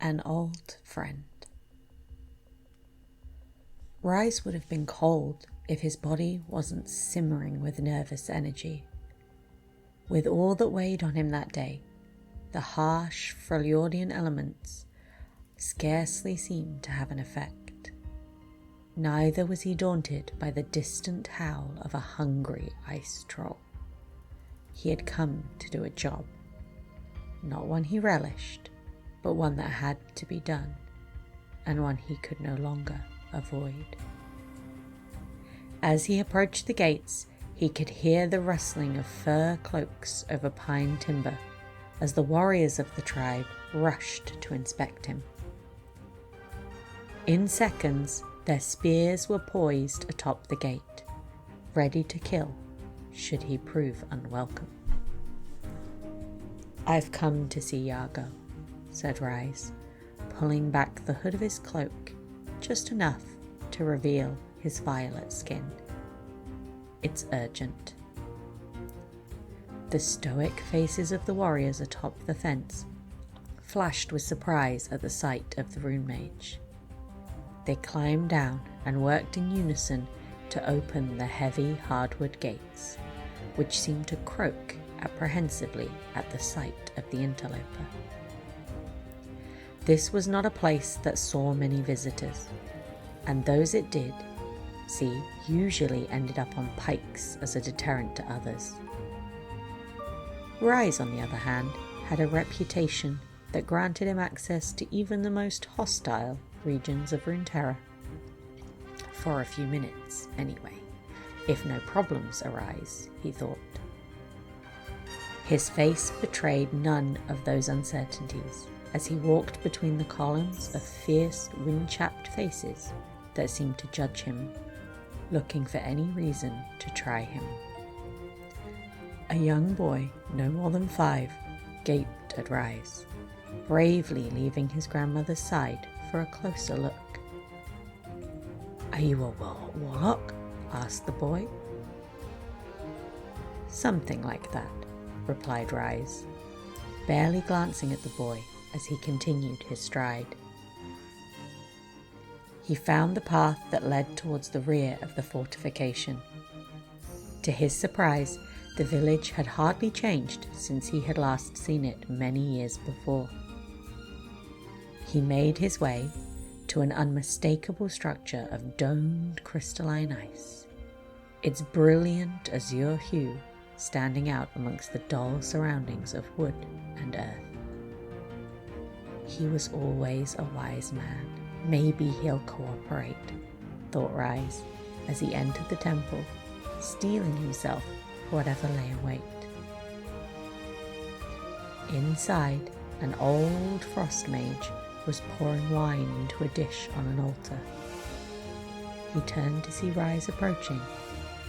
An old friend. Ryze would have been cold if his body wasn't simmering with nervous energy. With all that weighed on him that day, the harsh Freljordian elements scarcely seemed to have an effect. Neither was he daunted by the distant howl of a hungry ice troll. He had come to do a job, not one he relished, but one that had to be done, and one he could no longer avoid. As he approached the gates, he could hear the rustling of fur cloaks over pine timber as the warriors of the tribe rushed to inspect him. In seconds, their spears were poised atop the gate, ready to kill should he prove unwelcome. "I've come to see Yargo," said Ryze, pulling back the hood of his cloak just enough to reveal his violet skin. "It's urgent." The stoic faces of the warriors atop the fence flashed with surprise at the sight of the rune mage. They climbed down and worked in unison to open the heavy hardwood gates, which seemed to croak apprehensively at the sight of the interloper. This was not a place that saw many visitors, and those it did see usually ended up on pikes as a deterrent to others. Ryze, on the other hand, had a reputation that granted him access to even the most hostile regions of Runeterra. For a few minutes, anyway, if no problems arise, he thought. His face betrayed none of those uncertainties as he walked between the columns of fierce, wind-chapped faces that seemed to judge him, looking for any reason to try him. A young boy, no more than 5, gaped at Ryze, bravely leaving his grandmother's side for a closer look. "Are you a warlock?" asked the boy. "Something like that," replied Ryze, barely glancing at the boy as he continued his stride. He found the path that led towards the rear of the fortification. To his surprise, the village had hardly changed since he had last seen it many years before. He made his way to an unmistakable structure of domed crystalline ice, its brilliant azure hue standing out amongst the dull surroundings of wood and earth. He was always a wise man. Maybe he'll cooperate, thought Ryze as he entered the temple, steeling himself for whatever lay in wait. Inside, an old frost mage was pouring wine into a dish on an altar. He turned to see Ryze approaching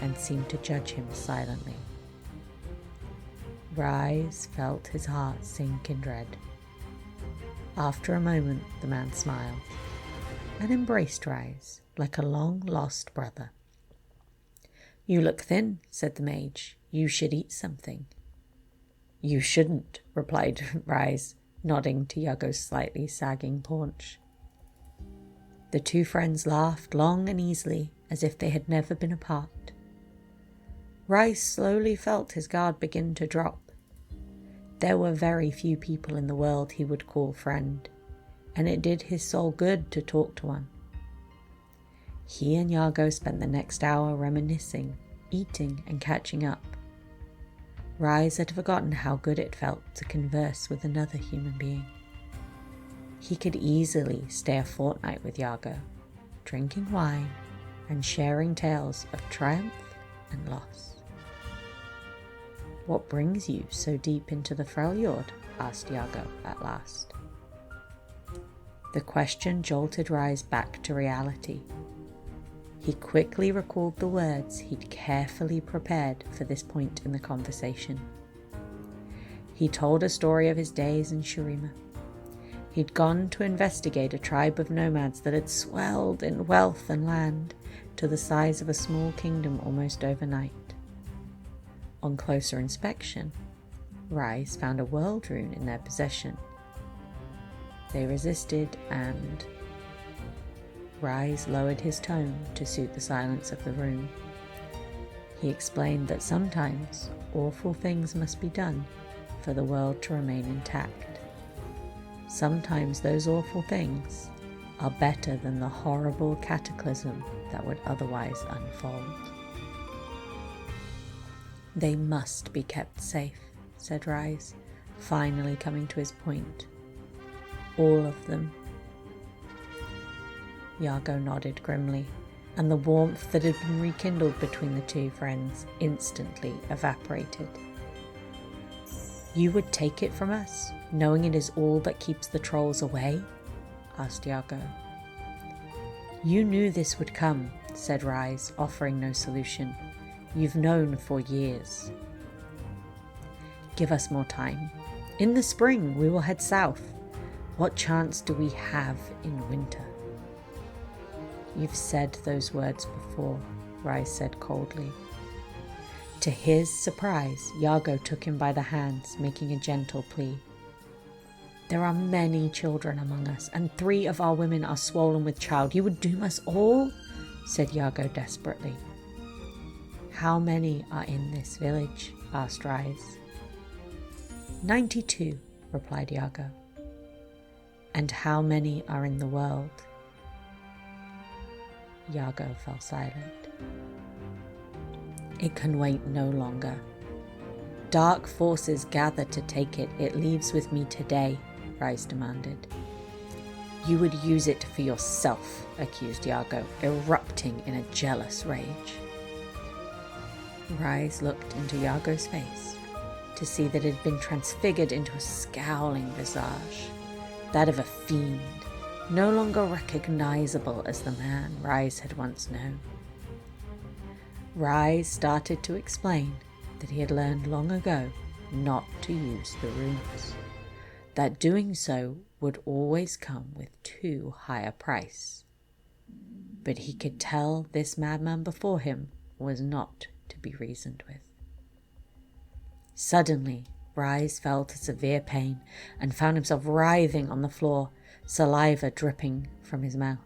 and seemed to judge him silently. Ryze felt his heart sink in dread. After a moment, the man smiled and embraced Ryze like a long-lost brother. "You look thin," said the mage. "You should eat something." "You shouldn't," replied Ryze, nodding to Yago's slightly sagging paunch. The two friends laughed long and easily, as if they had never been apart. Ryze slowly felt his guard begin to drop. There were very few people in the world he would call friend, and it did his soul good to talk to one. He and Yago spent the next hour reminiscing, eating and catching up. Ryze had forgotten how good it felt to converse with another human being. He could easily stay a fortnight with Yago, drinking wine and sharing tales of triumph and loss. "What brings you so deep into the Freljord?" asked Yago at last. The question jolted Ryze back to reality. He quickly recalled the words he'd carefully prepared for this point in the conversation. He told a story of his days in Shurima. He'd gone to investigate a tribe of nomads that had swelled in wealth and land to the size of a small kingdom almost overnight. On closer inspection, Ryze found a world rune in their possession. They resisted, and Ryze lowered his tone to suit the silence of the room. He explained that sometimes awful things must be done for the world to remain intact. Sometimes those awful things are better than the horrible cataclysm that would otherwise unfold. They must be kept safe, said Ryze, finally coming to his point. All of them. Iago nodded grimly, and the warmth that had been rekindled between the two friends instantly evaporated. You would take it from us, knowing it is all that keeps the trolls away? Asked Iago. You knew this would come, said Ryze, offering no solution. You've known for years. Give us more time. In the spring we will head south. What chance do we have in winter? You've said those words before, Ryze said coldly. To his surprise, Iago took him by the hands, making a gentle plea. There are many children among us, and 3 of our women are swollen with child. You would doom us all? Said Iago desperately. How many are in this village? Asked Ryze. 92, replied Iago. And how many are in the world? Iago fell silent. It can wait no longer. Dark forces gather to take it. It leaves with me today, Ryze demanded. You would use it for yourself, accused Iago, erupting in a jealous rage. Ryze looked into Iago's face to see that it had been transfigured into a scowling visage, that of a fiend, no longer recognizable as the man Ryze had once known. Ryze started to explain that he had learned long ago not to use the runes, that doing so would always come with too high a price. But he could tell this madman before him was not to be reasoned with. Suddenly, Ryze felt a severe pain and found himself writhing on the floor, saliva dripping from his mouth.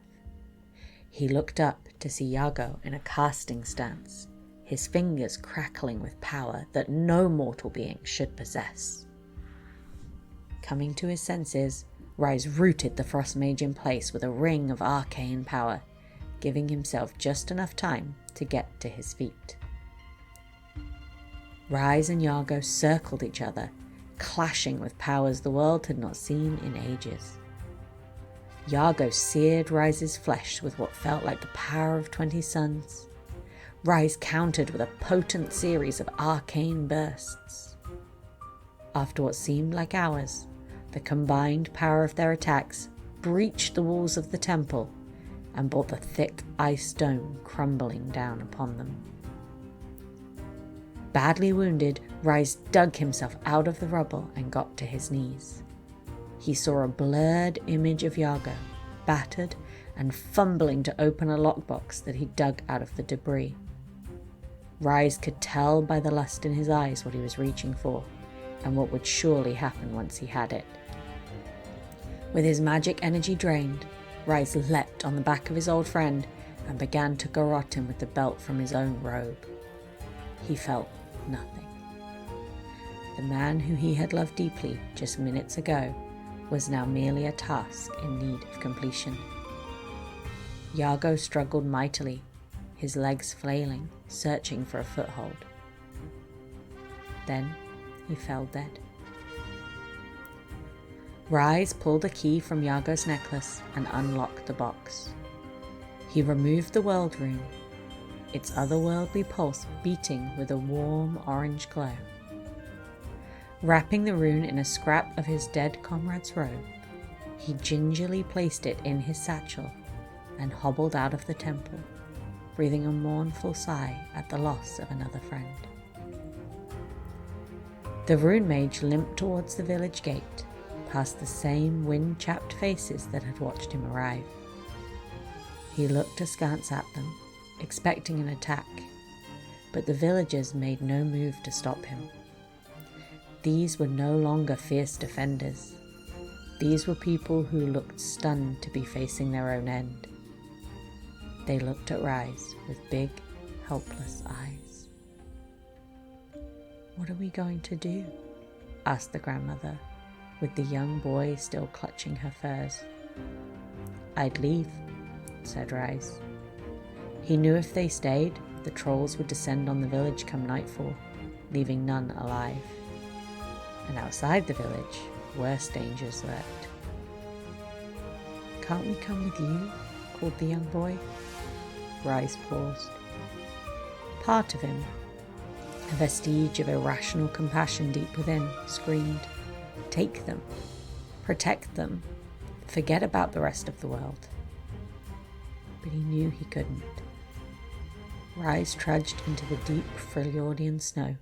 He looked up to see Iago in a casting stance, his fingers crackling with power that no mortal being should possess. Coming to his senses, Ryze rooted the Frost Mage in place with a ring of arcane power, giving himself just enough time to get to his feet. Ryze and Iago circled each other, clashing with powers the world had not seen in ages. Iago seared Ryze's flesh with what felt like the power of 20 suns. Ryze countered with a potent series of arcane bursts. After what seemed like hours, the combined power of their attacks breached the walls of the temple and brought the thick ice dome crumbling down upon them. Badly wounded, Ryze dug himself out of the rubble and got to his knees. He saw a blurred image of Iago, battered and fumbling to open a lockbox that he dug out of the debris. Ryze could tell by the lust in his eyes what he was reaching for, and what would surely happen once he had it. With his magic energy drained, Ryze leapt on the back of his old friend and began to garrote him with the belt from his own robe. He felt nothing. The man who he had loved deeply just minutes ago was now merely a task in need of completion. Iago struggled mightily, his legs flailing, searching for a foothold. Then he fell dead. Ryze pulled a key from Iago's necklace and unlocked the box. He removed the world rune, its otherworldly pulse beating with a warm orange glow. Wrapping the rune in a scrap of his dead comrade's robe, he gingerly placed it in his satchel and hobbled out of the temple, breathing a mournful sigh at the loss of another friend. The rune mage limped towards the village gate, past the same wind-chapped faces that had watched him arrive. He looked askance at them, expecting an attack, but the villagers made no move to stop him. These were no longer fierce defenders. These were people who looked stunned to be facing their own end. They looked at Ryze with big, helpless eyes. "What are we going to do?" asked the grandmother, with the young boy still clutching her furs. "I'd leave," said Ryze. He knew if they stayed, the trolls would descend on the village come nightfall, leaving none alive. And outside the village, worse dangers lurked. "Can't we come with you?" called the young boy. Ryze paused. Part of him, a vestige of irrational compassion deep within, screamed, "Take them, protect them, forget about the rest of the world." But he knew he couldn't. Ryze trudged into the deep Freljordian snow,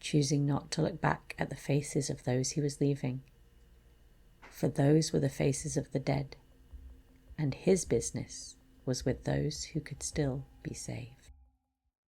choosing not to look back at the faces of those he was leaving. For those were the faces of the dead, and his business was with those who could still be saved.